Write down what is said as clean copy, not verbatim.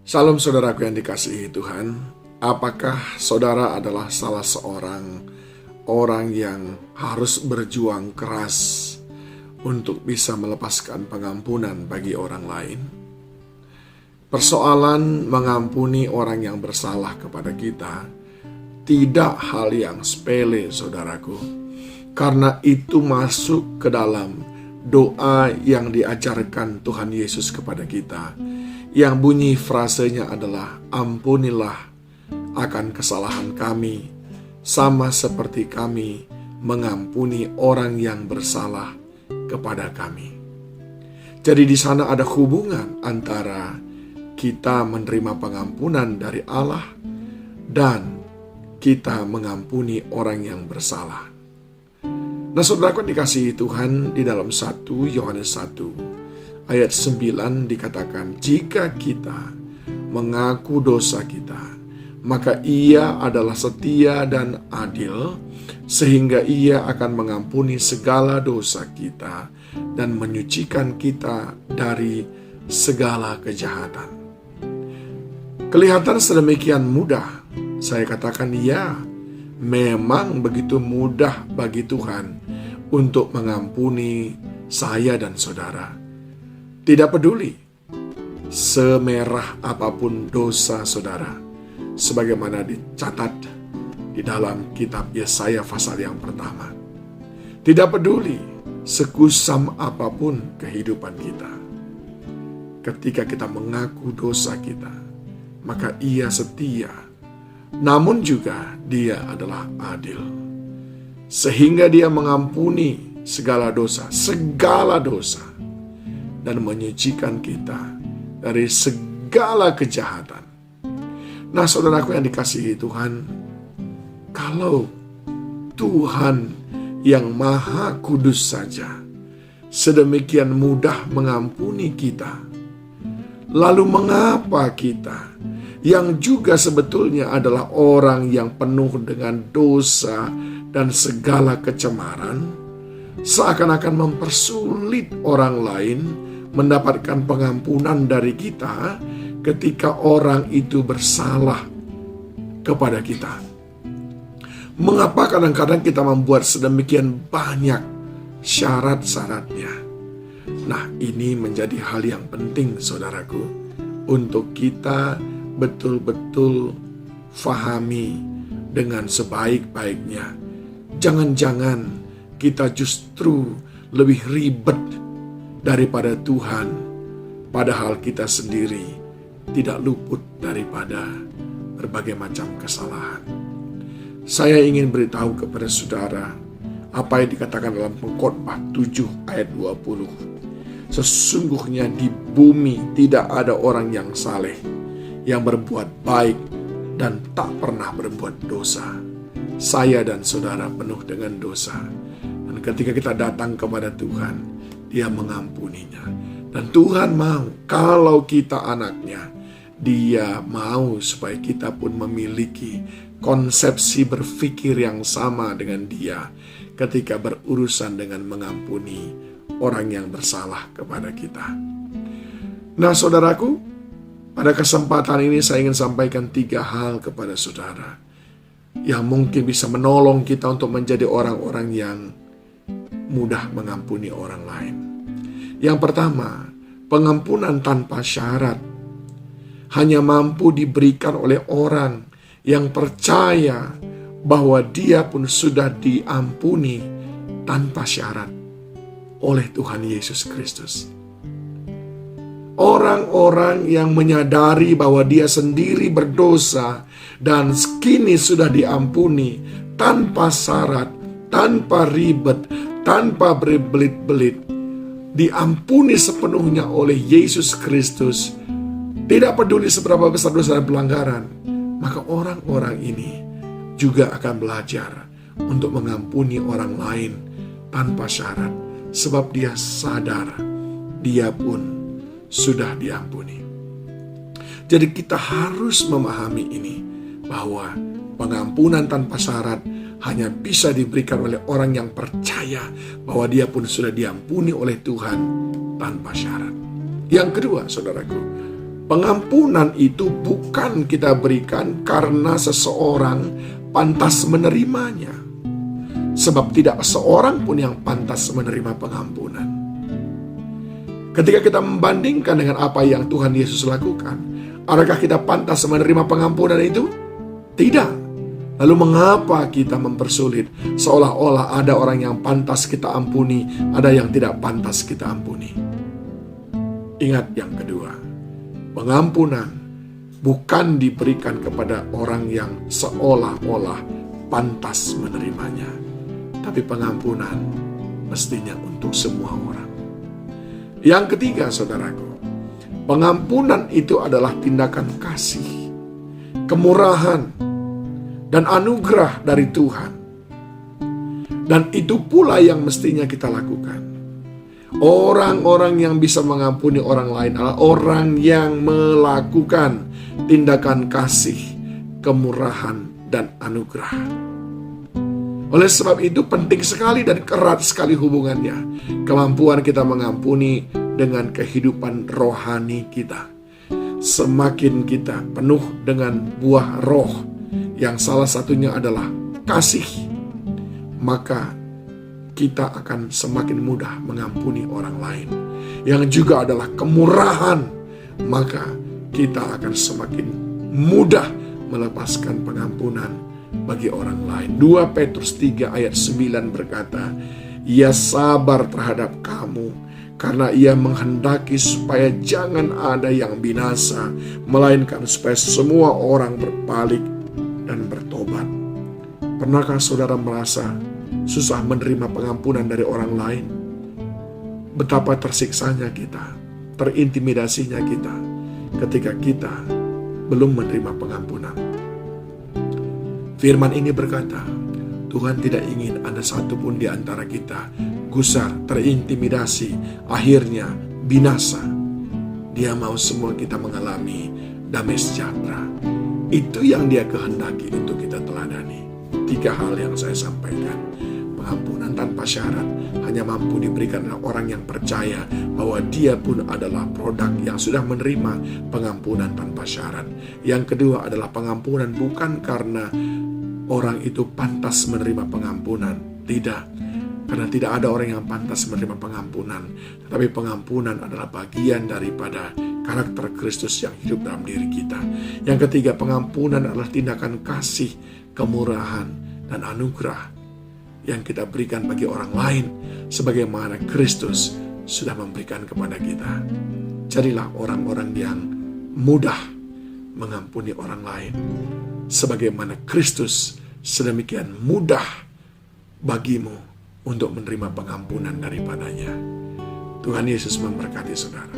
Salam saudaraku yang dikasihi Tuhan. Apakah saudara adalah salah seorang orang yang harus berjuang keras untuk bisa melepaskan pengampunan bagi orang lain? Persoalan mengampuni orang yang bersalah kepada kita tidak hal yang sepele, saudaraku, karena itu masuk ke dalam doa yang diajarkan Tuhan Yesus kepada kita, yang bunyi frasenya adalah, ampunilah akan kesalahan kami, sama seperti kami mengampuni orang yang bersalah kepada kami. Jadi di sana ada hubungan antara kita menerima pengampunan dari Allah dan kita mengampuni orang yang bersalah. Nah, saudaraku dikasihi Tuhan, di dalam 1 Yohanes 1 ayat 9 dikatakan, jika kita mengaku dosa kita, maka Ia adalah setia dan adil, sehingga Ia akan mengampuni segala dosa kita dan menyucikan kita dari segala kejahatan. Kelihatan sedemikian mudah. Saya katakan ya, memang begitu mudah bagi Tuhan untuk mengampuni saya dan saudara. Tidak peduli semerah apapun dosa saudara, sebagaimana dicatat di dalam kitab Yesaya pasal yang pertama. Tidak peduli sekusam apapun kehidupan kita. Ketika kita mengaku dosa kita, maka Ia setia, namun juga Dia adalah adil, sehingga Dia mengampuni segala dosa, dan menyucikan kita dari segala kejahatan. Nah, saudaraku yang dikasihi Tuhan, kalau Tuhan yang Maha Kudus saja sedemikian mudah mengampuni kita, lalu mengapa kita yang juga sebetulnya adalah orang yang penuh dengan dosa dan segala kecemaran, seakan-akan mempersulit orang lain mendapatkan pengampunan dari kita ketika orang itu bersalah kepada kita? Mengapa kadang-kadang kita membuat sedemikian banyak syarat-syaratnya? Nah, ini menjadi hal yang penting, saudaraku, untuk kita betul-betul fahami dengan sebaik-baiknya. Jangan-jangan kita justru lebih ribet daripada Tuhan, padahal kita sendiri tidak luput daripada berbagai macam kesalahan. Saya ingin beritahu kepada saudara apa yang dikatakan dalam Pengkhotbah 7 ayat 20. Sesungguhnya di bumi tidak ada orang yang saleh, yang berbuat baik dan tak pernah berbuat dosa. Saya dan saudara penuh dengan dosa, dan ketika kita datang kepada Tuhan, Dia mengampuninya. Dan Tuhan mau, kalau kita anaknya, Dia mau supaya kita pun memiliki konsepsi berpikir yang sama dengan Dia ketika berurusan dengan mengampuni orang yang bersalah kepada kita. Nah, saudaraku, pada kesempatan ini saya ingin sampaikan 3 hal kepada saudara yang mungkin bisa menolong kita untuk menjadi orang-orang yang mudah mengampuni orang lain. Yang pertama, pengampunan tanpa syarat hanya mampu diberikan oleh orang yang percaya bahwa dia pun sudah diampuni tanpa syarat oleh Tuhan Yesus Kristus. Orang-orang yang menyadari bahwa dia sendiri berdosa dan kini sudah diampuni tanpa syarat, tanpa ribet, tanpa berbelit-belit, diampuni sepenuhnya oleh Yesus Kristus, tidak peduli seberapa besar dosa dan pelanggaran, maka orang-orang ini juga akan belajar untuk mengampuni orang lain tanpa syarat, sebab dia sadar dia pun sudah diampuni. Jadi kita harus memahami ini, bahwa pengampunan tanpa syarat hanya bisa diberikan oleh orang yang percaya bahwa dia pun sudah diampuni oleh Tuhan tanpa syarat. Yang kedua, saudaraku, Pengampunan itu bukan kita berikan karena seseorang pantas menerimanya. Sebab tidak seorang pun yang pantas menerima pengampunan. Ketika kita membandingkan dengan apa yang Tuhan Yesus lakukan, adakah kita pantas menerima pengampunan itu? Tidak. Lalu mengapa kita mempersulit seolah-olah ada orang yang pantas kita ampuni, ada yang tidak pantas kita ampuni? Ingat yang kedua, pengampunan bukan diberikan kepada orang yang seolah-olah pantas menerimanya, tapi pengampunan mestinya untuk semua orang. Yang ketiga, saudaraku, pengampunan itu adalah tindakan kasih, kemurahan, dan anugerah dari Tuhan. Dan itu pula yang mestinya kita lakukan. Orang-orang yang bisa mengampuni orang lain adalah orang yang melakukan tindakan kasih, kemurahan, dan anugerah. Oleh sebab itu penting sekali dan erat sekali hubungannya kemampuan kita mengampuni dengan kehidupan rohani kita. Semakin kita penuh dengan buah roh, yang salah satunya adalah kasih, maka kita akan semakin mudah mengampuni orang lain. Yang juga adalah kemurahan, maka kita akan semakin mudah melepaskan pengampunan bagi orang lain. 2 Petrus 3 ayat 9 berkata, Ia sabar terhadap kamu, karena Ia menghendaki supaya jangan ada yang binasa, melainkan supaya semua orang berpaling dan bertobat. Pernahkah saudara merasa susah menerima pengampunan dari orang lain? Betapa tersiksanya kita, terintimidasinya kita ketika kita belum menerima pengampunan. Firman ini berkata, Tuhan tidak ingin ada satupun di antara kita gusar, terintimidasi, akhirnya binasa. Dia mau semua kita mengalami damai sejahtera. Itu yang Dia kehendaki untuk kita teladani. 3 hal yang saya sampaikan. Pengampunan tanpa syarat hanya mampu diberikan oleh orang yang percaya bahwa dia pun adalah produk yang sudah menerima pengampunan tanpa syarat. Yang kedua adalah pengampunan bukan karena orang itu pantas menerima pengampunan. Tidak. Karena tidak ada orang yang pantas menerima pengampunan. Tetapi pengampunan adalah bagian daripada karakter Kristus yang hidup dalam diri kita. Yang ketiga, pengampunan adalah tindakan kasih, kemurahan, dan anugerah yang kita berikan bagi orang lain sebagaimana Kristus sudah memberikan kepada kita. Jadilah orang-orang yang mudah mengampuni orang lain sebagaimana Kristus sedemikian mudah bagimu untuk menerima pengampunan daripadanya. Tuhan Yesus memberkati saudara.